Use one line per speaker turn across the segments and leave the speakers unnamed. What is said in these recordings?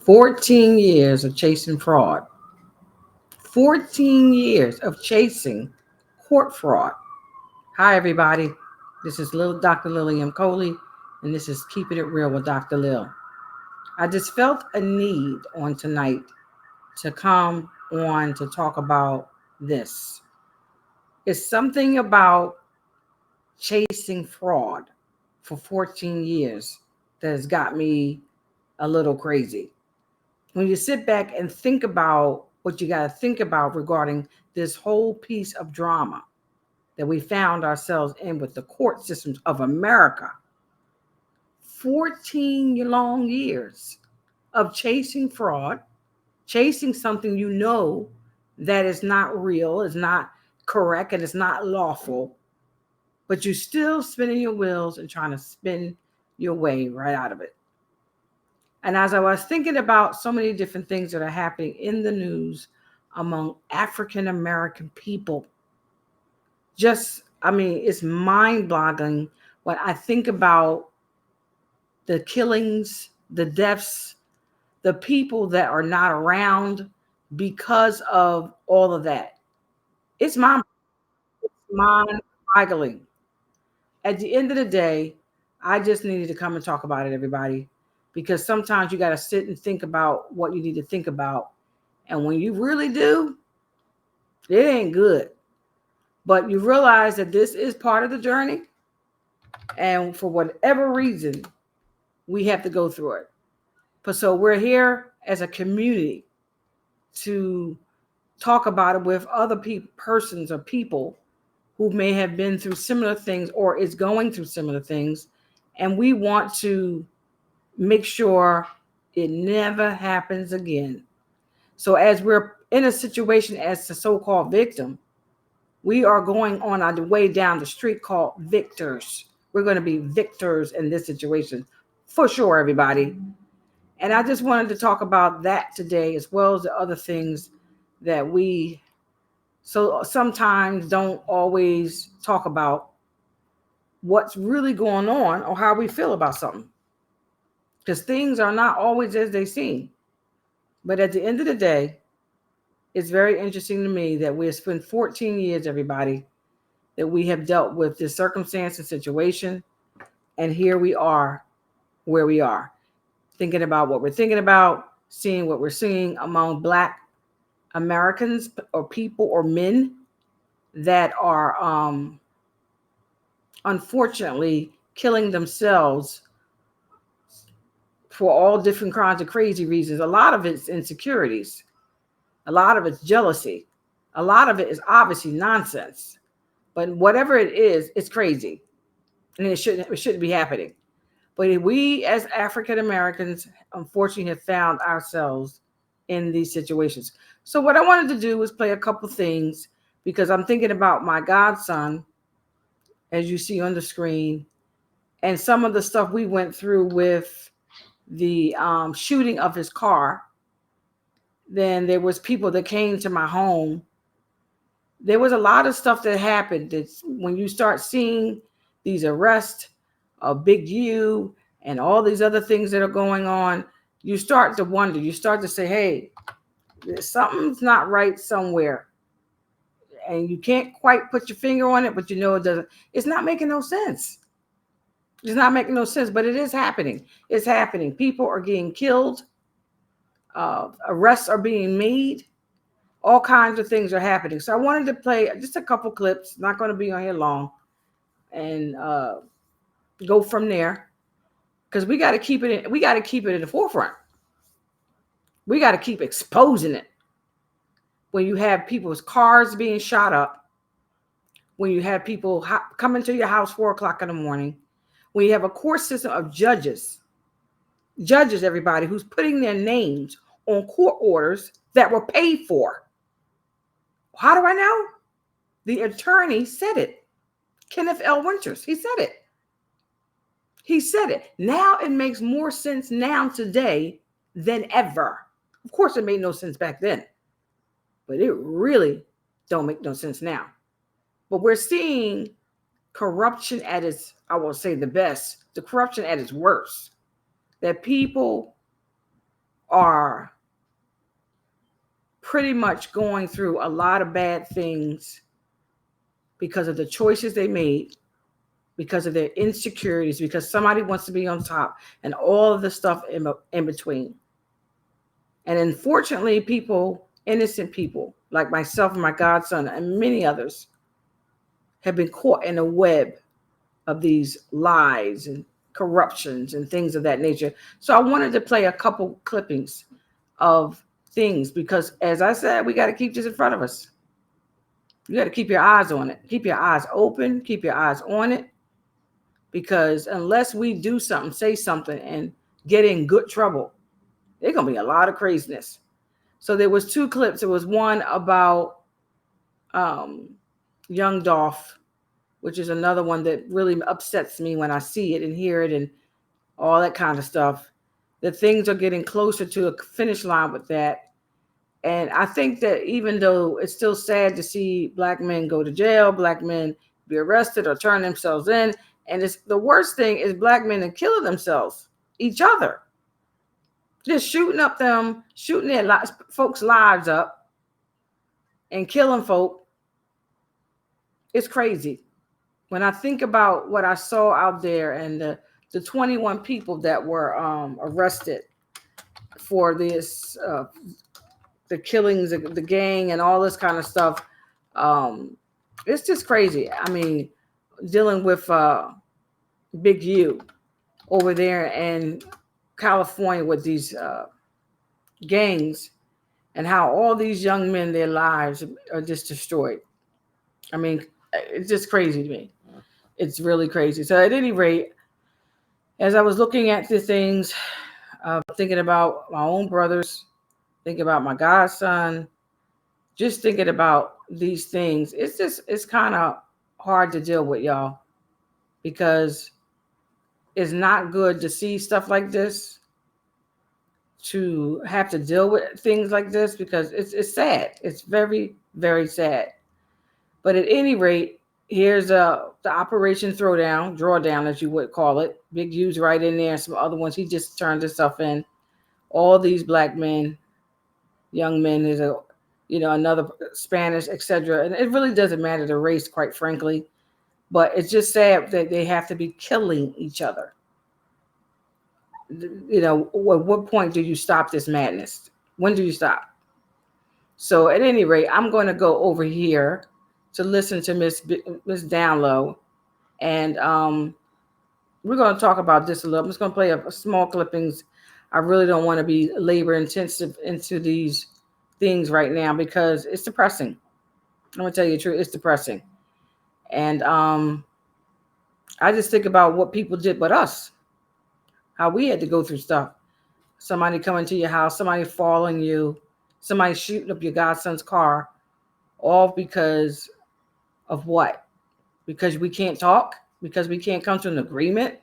14 years of chasing fraud. 14 years of chasing court fraud. Hi, everybody. This is Little Dr. Lillian Coley, and this is Keeping It Real with Dr. Lil. I just felt a need on tonight to come on to talk about this. It's something about chasing fraud for 14 years that has got me a little crazy. When you sit back and think about what you got to think about regarding this whole piece of drama that we found ourselves in with the court systems of America, 14 long years of chasing fraud, chasing something you know that is not real, is not correct, and is not lawful, but you're still spinning your wheels and trying to spin your way right out of it. And as I was thinking about so many different things that are happening in the news among African American people, it's mind boggling when I think about the killings, the deaths, the people that are not around because of all of that. It's mind boggling. At the end of the day, I just needed to come and talk about it, everybody, because sometimes you got to sit and think about what you need to think about. And when you really do, it ain't good. But you realize that this is part of the journey. And for whatever reason, we have to go through it. But so we're here as a community to talk about it with other persons or people who may have been through similar things or is going through similar things. And we want to make sure it never happens again. So as we're in a situation as the so-called victim, we are going on our way down the street called victors. We're going to be victors in this situation for sure, everybody. And I just wanted to talk about that today, as well as the other things that we so sometimes don't always talk about what's really going on or how we feel about something. Because things are not always as they seem. But at the end of the day, it's very interesting to me that we have spent 14 years, everybody, that we have dealt with this circumstance and situation. And here we are where we are, thinking about what we're thinking about, seeing what we're seeing among Black Americans or people or men that are unfortunately killing themselves for all different kinds of crazy reasons. A lot of it's insecurities, a lot of it's jealousy, a lot of it is obviously nonsense. But whatever it is, it's crazy, and it shouldn't be happening. But we as African Americans, unfortunately, have found ourselves in these situations. So what I wanted to do was play a couple things because I'm thinking about my godson, as you see on the screen, and some of the stuff we went through with the shooting of his car. Then there was people that came to my home. There was a lot of stuff that happened. It's when you start seeing these arrests of Big U and all these other things that are going on, you start to wonder. You start to say, hey, something's not right somewhere. And you can't quite put your finger on it, but you know it doesn't. It's not making no sense. It's not making no sense, but it is happening. It's happening. People are getting killed. Arrests are being made. All kinds of things are happening. So I wanted to play just a couple clips. Not going to be on here long, and go from there because we got to keep it. We got to keep it in the forefront. We got to keep exposing it. When you have people's cars being shot up, when you have people coming to your house 4 o'clock in the morning, when you have a court system of judges, everybody who's putting their names on court orders that were paid for. How do I know? The attorney said it. Kenneth L. Winters, he said it. He said it. Now it makes more sense now today than ever. Of course, it made no sense back then, but it really don't make no sense now. But we're seeing corruption at its, I will say the best, the corruption at its worst. That people are pretty much going through a lot of bad things because of the choices they made, because of their insecurities, because somebody wants to be on top, and all of the stuff in between. And unfortunately, people, innocent people like myself and my godson and many others, have been caught in a web of these lies and corruptions and things of that nature. So I wanted to play a couple clippings of things because, as I said, we got to keep this in front of us. You got to keep your eyes on it. Keep your eyes open. Keep your eyes on it. Because unless we do something, say something, and get in good trouble, there's going to be a lot of craziness. So there was two clips. There was one about young Dolph, which is another one that really upsets me when I see it and hear it and all that kind of stuff. That things are getting closer to a finish line with that. And I think that even though it's still sad to see black men go to jail, black men be arrested or turn themselves in, and it's the worst thing is black men are killing themselves, each other, just shooting up them, shooting their folks' lives up, and killing folk. It's crazy. When I think about what I saw out there and the 21 people that were arrested for this, the killings, the gang, and all this kind of stuff, it's just crazy. I mean, dealing with Big U over there in California with these gangs and how all these young men, their lives are just destroyed. I mean, it's just crazy to me. It's really crazy. So at any rate, as I was looking at the things, thinking about my own brothers, thinking about my godson, just thinking about these things, it's kind of hard to deal with, y'all, because it's not good to see stuff like this, to have to deal with things like this, because it's sad. It's very, very sad. But at any rate, here's the Operation Drawdown, as you would call it. Big U's right in there, some other ones. He just turned himself in. All these black men, young men, there's another Spanish, etc. And it really doesn't matter the race, quite frankly. But it's just sad that they have to be killing each other. At what point do you stop this madness? When do you stop? So at any rate, I'm going to go over here to listen to Miss Downlow, and we're going to talk about this a little. I'm just going to play a small clippings. I really don't want to be labor intensive into these things right now because it's depressing. I'm going to tell you the truth. It's depressing. And I just think about what people did with us, how we had to go through stuff. Somebody coming to your house, somebody following you, somebody shooting up your godson's car, all because of what? Because we can't talk? Because we can't come to an agreement?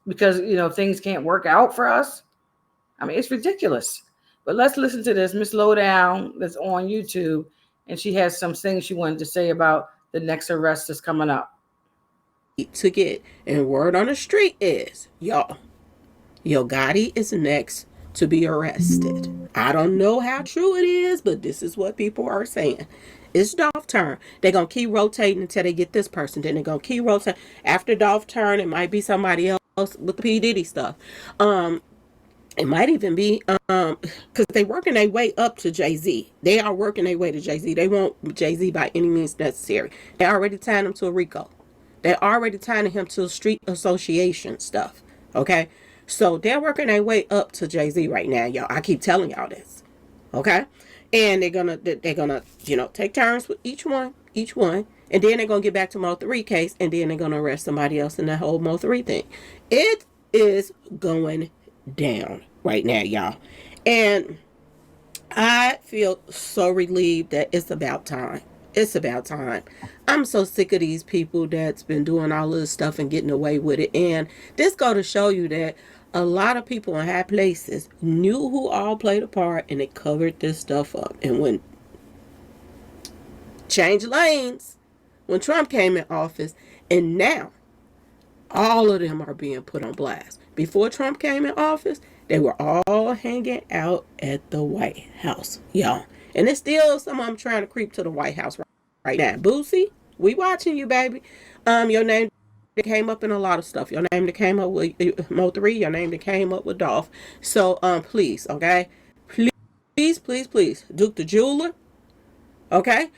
Because, things can't work out for us? I mean, it's ridiculous. But let's listen to this. Miss Lowdown that's on YouTube, and she has some things she wanted to say about the next arrest that's coming up.
To get, and word on the street is, y'all, Yo Gotti is next to be arrested. I don't know how true it is, but this is what people are saying. It's Dolph turn. They're going to keep rotating until they get this person. Then they're going to keep rotating. After Dolph turn, it might be somebody else with the P. Diddy stuff. It might even be because they working their way up to Jay-Z. They are working their way to Jay-Z. They want Jay-Z by any means necessary. They already tied him to a RICO. They're already tying him to street association stuff. Okay? So they're working their way up to Jay-Z right now, y'all. I keep telling y'all this. Okay? And they're gonna take turns with each one. And then they're gonna get back to Mo 3 case, and then they're gonna arrest somebody else in the whole Mo 3 thing. It is going down right now, y'all. And I feel so relieved that it's about time. It's about time. I'm so sick of these people that's been doing all this stuff and getting away with it. And this go to show you that a lot of people in high places knew who all played a part and they covered this stuff up. And when change lanes, when Trump came in office, and now all of them are being put on blast. Before Trump came in office, They were all hanging out at the White House, y'all. And it's still some of them trying to creep to the White House right now. Boosie, we watching you, baby. Your name that came up in a lot of stuff. Your name that came up with Mo3. Your name that came up with Dolph. So please, okay, please, Duke the Jeweler, okay,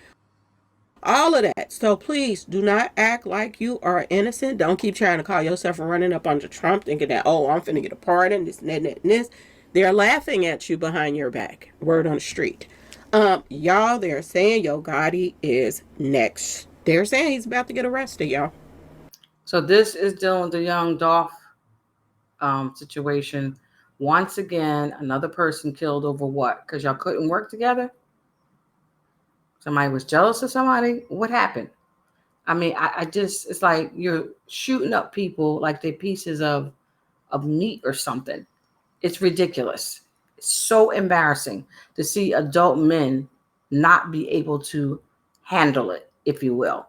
all of that. So please do not act like you are innocent. Don't keep trying to call yourself and running up under Trump thinking that, oh, I'm finna get a pardon, this and that and this. They're laughing at you behind your back. Word on the street. Y'all, they're saying Yo Gotti is next. They're saying he's about to get arrested, y'all.
So this is dealing with the young Dolph situation. Once again, another person killed over what? Because y'all couldn't work together? Somebody was jealous of somebody? What happened? I mean, I just, it's like you're shooting up people like they're pieces of meat or something. It's ridiculous. It's so embarrassing to see adult men not be able to handle it, if you will.